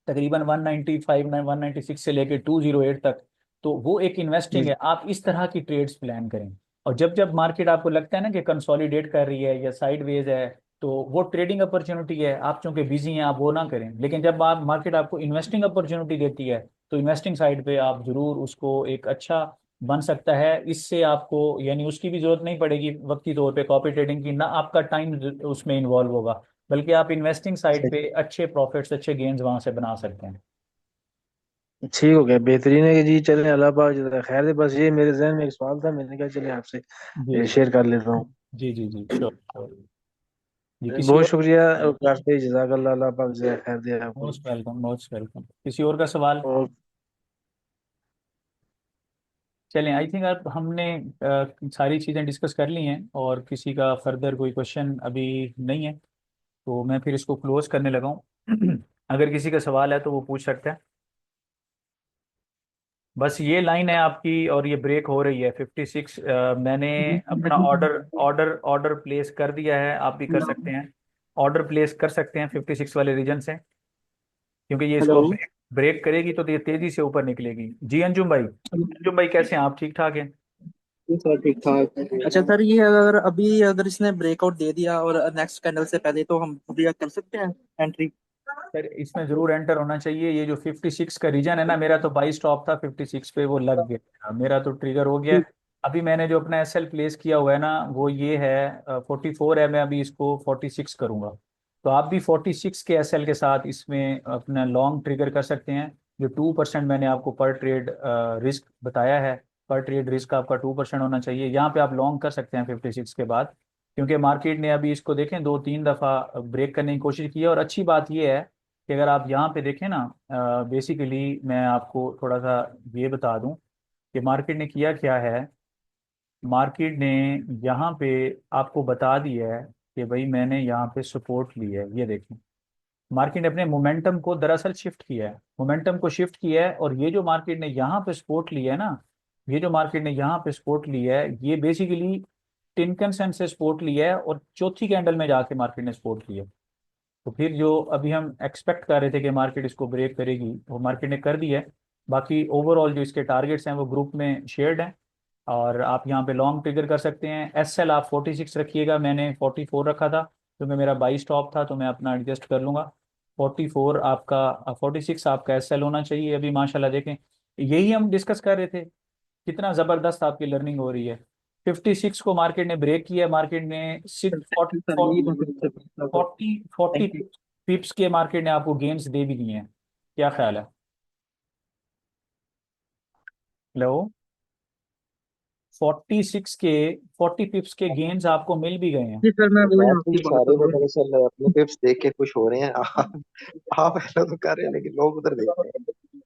तकरीबन 195 196 से लेके 208 तक। तो वो एक इन्वेस्टिंग जी है, आप इस तरह की ट्रेड्स प्लान करें। और जब जब मार्केट आपको लगता है ना कि कंसोलिडेट कर रही है या साइडवेज है, तो वो ट्रेडिंग अपॉर्चुनिटी है। आप चूंकि बिजी हैं आप वो ना करें, लेकिन जब आप मार्केट आपको इन्वेस्टिंग अपॉर्चुनिटी देती है, तो इन्वेस्टिंग साइड पे आप जरूर उसको एक अच्छा बन सकता है। इससे आपको यानी उसकी भी जरूरत नहीं पड़ेगी वक्ती तौर पे कॉपी ट्रेडिंग की, ना आपका टाइम उसमें इन्वॉल्व होगा, बल्कि आप इन्वेस्टिंग साइड सही। पे अच्छे प्रॉफिट्स अच्छे गेन्स वहां से बना सकते हैं। ठीक हो गया, बेहतरीन है कि जी। चलें, अल्लाह पाक जज़ा खैर दे। बस ये मेरे जहन में एक सवाल था, मैंने कहा चले जी आपसे शेयर कर लेता हूँ। जी जी जी, श्योर श्योर। जी किसी बहुत और? शुक्रिया काश भाई, जज़ाकल्लाह, अल्लाह पाक जज़ा खैर दे आपको। Most welcome most welcome. किसी और का सवाल? और चलें, आई थिंक अब हमने सारी चीज़ें डिस्कस कर ली हैं और किसी का फर्दर कोई क्वेश्चन अभी नहीं है, तो मैं फिर इसको क्लोज करने लगा हूँ। अगर किसी का सवाल है तो वो पूछ सकते हैं। बस ये लाइन है आपकी और ये ब्रेक हो रही है 56। मैंने अपना ऑर्डर ऑर्डर ऑर्डर प्लेस कर दिया है, आप भी कर सकते हैं। ऑर्डर प्लेस कर सकते हैं 56 वाले रीजन से, क्योंकि ये इसको हेलो। ब्रेक ब्रेक करेगी तो ये तेजी से ऊपर निकलेगी। जी अंजुम भाई, अंजुम भाई कैसे हैं आप? ठीक ठाक हैं? जी सर, ठीक ठाक। अच्छा सर, ये अगर अभी अगर इसने ब्रेकआउट दे दिया और नेक्स्ट कैंडल से पहले, तो हम अभी कर सकते हैं एंट्री? सर इसमें जरूर एंटर होना चाहिए। ये जो 56 का रीजन है ना, मेरा तो 22 स्टॉप था 56 पे, वो लग गया, मेरा तो ट्रिगर हो गया। अभी मैंने जो अपना एसएल प्लेस किया हुआ है ना, वो ये है 44 है। मैं अभी इसको 46 करूंगा। तो आप भी 46 के एसएल के साथ इसमें अपना लॉन्ग ट्रिगर कर सकते हैं। जो 2% मैंने आपको पर ट्रेड रिस्क बताया है, पर ट्रेड रिस्क आपका 2% होना चाहिए। यहाँ पे आप लॉन्ग कर सकते हैं 56 के बाद, क्योंकि मार्केट ने अभी इसको देखें 2 3 दफ़ा ब्रेक करने की कोशिश की है। और अच्छी बात यह है कि अगर आप यहाँ पे देखें ना, बेसिकली मैं आपको थोड़ा सा ये बता दूं कि मार्केट ने किया क्या है। मार्केट ने यहाँ पे आपको बता दिया है कि भाई मैंने यहाँ पे सपोर्ट ली है, ये देखें। मार्केट ने अपने मोमेंटम को दरअसल शिफ्ट किया है, मोमेंटम को शिफ्ट किया है। और ये जो मार्केट ने यहाँ पे सपोर्ट लिया है ना, ये जो मार्केट ने यहाँ पे सपोर्ट लिया है, ये बेसिकली टिनकन सेंस से सपोर्ट लिया है और चौथी कैंडल में जाके मार्केट ने सपोर्ट लिया। तो फिर जो अभी हम एक्सपेक्ट कर रहे थे कि मार्केट इसको ब्रेक करेगी, वो मार्केट ने कर दिया है। बाकी ओवरऑल जो इसके टारगेट्स हैं वो ग्रुप में शेयर्ड हैं, और आप यहाँ पे लॉन्ग ट्रिगर कर सकते हैं। एसएल आप 46 रखिएगा, मैंने 44 रखा था क्योंकि मेरा 22 स्टॉप था, तो मैं अपना एडजस्ट कर लूँगा। 44 आपका 46 आपका एसएल होना चाहिए। अभी माशाल्लाह देखें, यही हम डिस्कस कर रहे थे, कितना ज़बरदस्त आपकी लर्निंग हो रही है। 56 को मार्केट ने ब्रेक किया, मार्केट ने सिक्स सर ये फोर्टी फोर्टी थैंक यू। पिप्स के मार्केट ने आपको गेंस दे भी दिए हैं। क्या ख्याल है? हेलो। 46 के 40 पिप्स के गेंस आपको मिल भी गए हैं। जी सर, मैं वही बात आपकी भी बात सारे कर वो रहा हूँ। दरअसल अपने पिप्स देख के खुश हो रहे हैं। आप ऐसा तो कर रहे हैं लेकिन लोग उधर देख रहे हैं।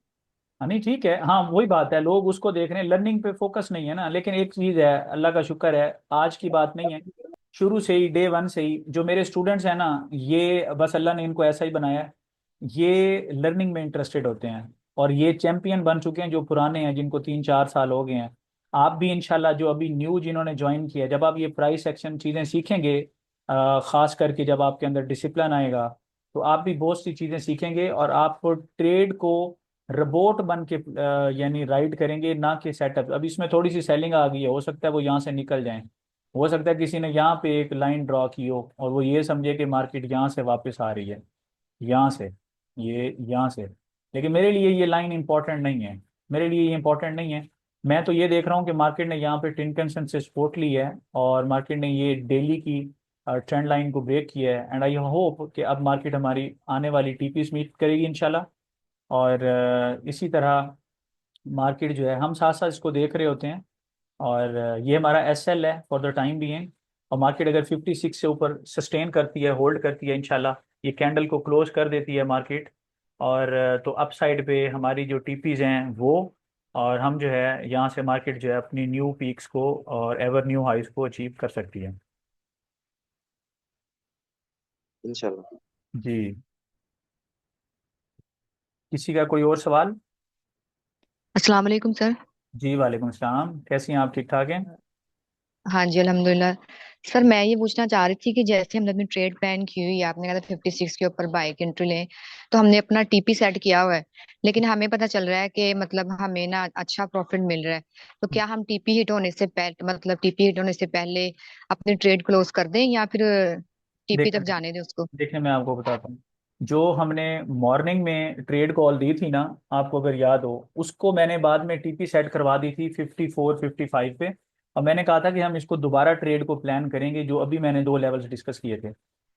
हाँ नहीं ठीक है, हाँ वही बात है, लोग उसको देख रहे हैं, लर्निंग पे फोकस नहीं है ना। लेकिन एक चीज़ है, अल्लाह का शुक्र है, आज की बात नहीं है, शुरू से ही डे 1 से ही जो मेरे स्टूडेंट्स हैं ना, ये बस अल्लाह ने इनको ऐसा ही बनाया है। ये लर्निंग में इंटरेस्टेड होते हैं और ये चैंपियन बन चुके हैं, जो पुराने हैं जिनको 3 4 साल हो गए हैं। आप भी इंशाल्लाह जो अभी न्यू जिन्होंने ज्वाइन किया, जब आप ये प्राइस एक्शन चीज़ें सीखेंगे, खास करके जब आपके अंदर डिसिप्लिन आएगा, तो आप भी बहुत सी चीज़ें सीखेंगे और आप ट्रेड को रोबोट बन के यानी राइड करेंगे, ना कि सेटअप। अब इसमें थोड़ी सी सेलिंग आ गई है, हो सकता है वो यहाँ से निकल जाएं, हो सकता है किसी ने यहाँ पे एक लाइन ड्रॉ की हो और वो ये समझे कि मार्केट यहाँ से वापस आ रही है, यहाँ से, ये यहाँ से। लेकिन मेरे लिए ये लाइन इंपॉर्टेंट नहीं है, मेरे लिए ये इंपॉर्टेंट नहीं है। मैं तो ये देख रहा हूँ कि मार्केट ने यहाँ पे टिनकंसन से सपोर्ट ली है और मार्केट ने ये डेली की ट्रेंड लाइन को ब्रेक किया है, एंड आई होप कि अब मार्केट हमारी आने वाली टीपीस मीट करेगी इंशाल्लाह। और इसी तरह मार्केट जो है हम साथ साथ इसको देख रहे होते हैं। और ये हमारा एसएल है फॉर द टाइम बीइंग। और मार्केट अगर 56 से ऊपर सस्टेन करती है, होल्ड करती है, इंशाल्लाह ये कैंडल को क्लोज कर देती है मार्केट। और तो अप साइड पे हमारी जो टीपीज हैं वो, और हम जो है यहाँ से मार्केट जो है अपनी न्यू पीक्स को और एवर न्यू हाइस को अचीव कर सकती है। इंशाल्लाह। जी, किसी का कोई और सवाल? अस्सलाम वालेकुम सर। जी वालेकुम सलाम, कैसी हैं आप? ठीक ठाक हैं? हाँ जी अल्हम्दुलिल्लाह। सर मैं ये पूछना चाह रही थी कि जैसे हमने अपनी ट्रेड प्लान की हुई है, आपने कहा था 56 के ऊपर बाय की एंट्री लें, तो हमने अपना टीपी सेट किया हुआ है, लेकिन हमें पता चल रहा है कि मतलब हमें ना अच्छा प्रॉफिट मिल रहा है। तो क्या हम टीपी हिट होने से पहले, मतलब टीपी हिट होने से पहले अपनी ट्रेड क्लोज कर दें या फिर टीपी तक देखिए जाने दें उसको? देखिए मैं आपको बताता हूँ। जो हमने मॉर्निंग में ट्रेड कॉल दी थी ना, आपको अगर याद हो, उसको मैंने बाद में टीपी सेट करवा दी थी 54 55 पे। और मैंने कहा था कि हम इसको दोबारा ट्रेड को प्लान करेंगे, जो अभी मैंने दो लेवल्स डिस्कस किए थे।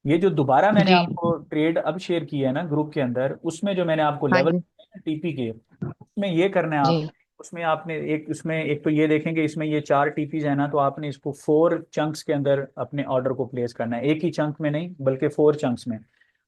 ये जो दोबारा मैंने जी। आपको ट्रेड अब शेयर किया है ना ग्रुप के अंदर, उसमें जो मैंने आपको हाँ लेवल जी। टीपी के, उसमें ये करना है आप। जी। उसमें आपने एक, उसमें एक तो ये देखेंगे, इसमें ये चार टीपीज है ना, तो आपने इसको 4 चंक्स के अंदर अपने ऑर्डर को प्लेस करना है, एक ही चंक में नहीं बल्कि 4 चंक्स में।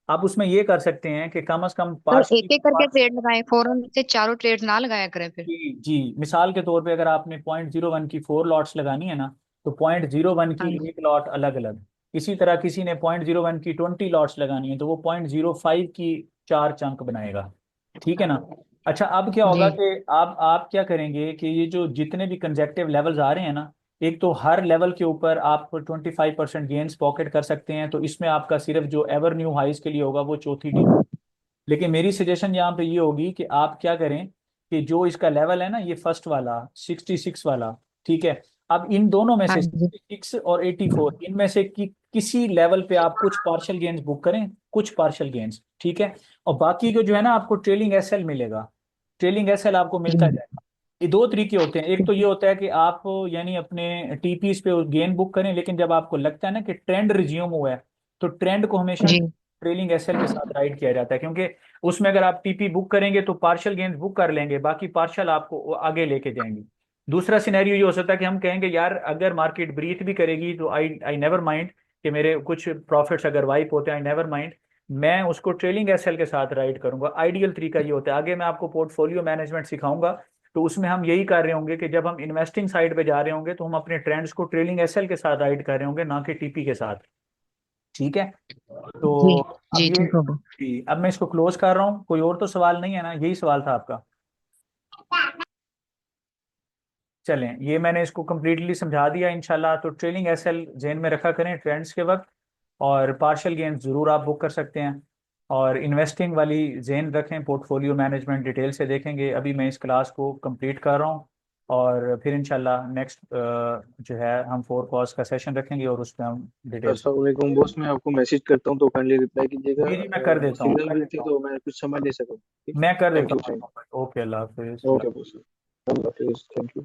आप उसमें ये कर सकते हैं कि कम से कम सर पार्शली, एक एक करके ट्रेड लगाएं, फौरन से चारों ट्रेड ना लगाया करें फिर। जी जी, मिसाल के तौर पे अगर आपने 0.01 की 4 लॉट्स लगानी है ना, तो 0.01 की हाँ जी। एक लॉट अलग अलग। इसी तरह किसी ने 0.01 की 20 लॉट्स लगानी है, तो वो 0.05 की 4 चंक बनाएगा। ठीक है ना? अच्छा, अब क्या जी। होगा कि आप क्या करेंगे कि ये जो जितने भी कंजेक्टिव लेवल्स आ रहे हैं ना, एक तो हर लेवल के ऊपर आप 25% गेन्स पॉकेट कर सकते हैं, तो इसमें आपका सिर्फ जो एवर न्यू हाइस के लिए होगा वो चौथी टीप। लेकिन मेरी सजेशन यहाँ पे ये होगी कि आप क्या करें कि जो इसका लेवल है ना, ये फर्स्ट वाला 66 वाला, ठीक है, अब इन दोनों में हाँ से जी। 66 और 84 इनमें से किसी लेवल पे आप कुछ पार्शियल गेन्स बुक करें, कुछ पार्शियल गेन्स, ठीक है। और बाकी को जो है ना, आपको ट्रेलिंग एसएल मिलेगा, ट्रेलिंग एसएल आपको मिलता जी। जाएगा। ये दो तरीके होते हैं, एक तो ये होता है कि आप यानी अपने टीपीस पे गेन बुक करें, लेकिन जब आपको लगता है ना कि ट्रेंड रिज्यूम हुआ है, तो ट्रेंड को हमेशा जी। ट्रेलिंग एसएल के साथ राइड किया जाता है, क्योंकि उसमें अगर आप टीपी बुक करेंगे तो पार्शियल गेन्स बुक कर लेंगे, बाकी पार्शियल आपको वो आगे लेके जाएंगे। दूसरा सिनेरियो ये हो सकता है कि हम कहेंगे यार अगर मार्केट ब्रीथ भी करेगी तो आई आई नेवर माइंड कि मेरे कुछ प्रॉफिट्स अगर वाइप होते हैं, आई नेवर माइंड, मैं उसको ट्रेलिंग एसएल के साथ राइड करूंगा। आइडियल तरीका ये होता है, आगे मैं आपको पोर्टफोलियो मैनेजमेंट सिखाऊंगा, तो उसमें हम यही कर रहे होंगे कि जब हम इन्वेस्टिंग साइड पे जा रहे होंगे तो हम अपने ट्रेंड्स को ट्रेलिंग एसएल के साथ राइड कर रहे होंगे, ना कि टीपी के साथ। ठीक है? जी। तो अब जी ये, ठीक होगा। जी, अब मैं इसको क्लोज कर रहा हूँ। कोई और तो सवाल नहीं है ना? यही सवाल था आपका? चलें, ये मैंने इसको कम्प्लीटली समझा दिया इंशाल्लाह। तो ट्रेलिंग एसएल जेन में रखा करें ट्रेंड्स के वक्त, और पार्शियल गेंस ज़रूर आप बुक कर सकते हैं, और इन्वेस्टिंग वाली जेन रखें, पोर्टफोलियो मैनेजमेंट डिटेल से देखेंगे। अभी मैं इस क्लास को कंप्लीट कर रहा हूँ, और फिर इंशाल्लाह नेक्स्ट जो है हम 4 कॉज का सेशन रखेंगे और उस पर हम डिटेल से। अस्सलाम वालेकुम बॉस, मैं आपको मैसेज करता हूँ तो काइंडली रिप्लाई कीजिएगा। जी जी, मैं कर देता हूँ, सिग्नल कर भी थी देता हूँ, तो मैं कुछ समझ नहीं सका। ठीक। मैं कर थैंक देता यू, हूँ। थैंक ओके, अल्लाह हाफिज़। यू। ओके बॉस, अल्लाह हाफिज़, थैंक यू।